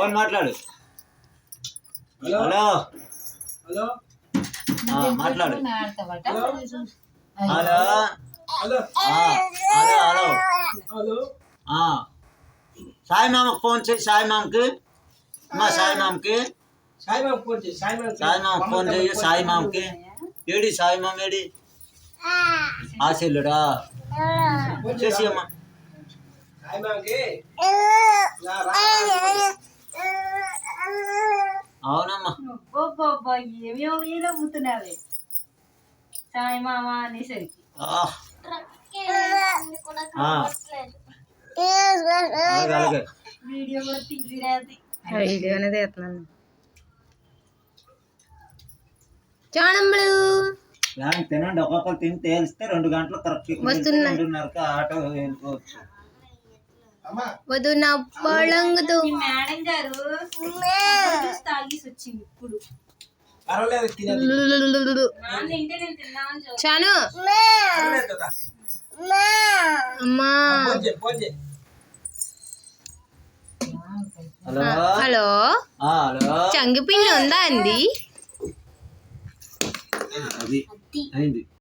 Phone మాట్లాడు. Hello hello మాట్లాడు. Hello hello hello hello Sai మామకు ఫోన్ చేయి. సాయి మామకి అమ్మా, సాయి మామకి సాయి మామకు ఫోన్ చేయి. సాయి మామకి ఏడి సాయి మామ ఏడి? ఆశీలుడా చేసి అమ్మా. అవునమ్మా. ఏమవుతున్నావే సాయి మామ అనేసరికి వీడియో కూడా తీసిరాది. వీడియోనే తీస్తున్నాను. చాణములు తినండి, ఒక్కొక్కరు తిని తేలిస్తే 2 గంటలు కరెక్ట్. 2:30కి ఆటో వెళ్ళిపోవచ్చు. వద్దు నా పళంగుతూ. మేడం గారు తాగేసి వచ్చింది ఇప్పుడు. చాను అమ్మా. హలో హలో చంగిపిండి ఉందా అండి? అది అయింది.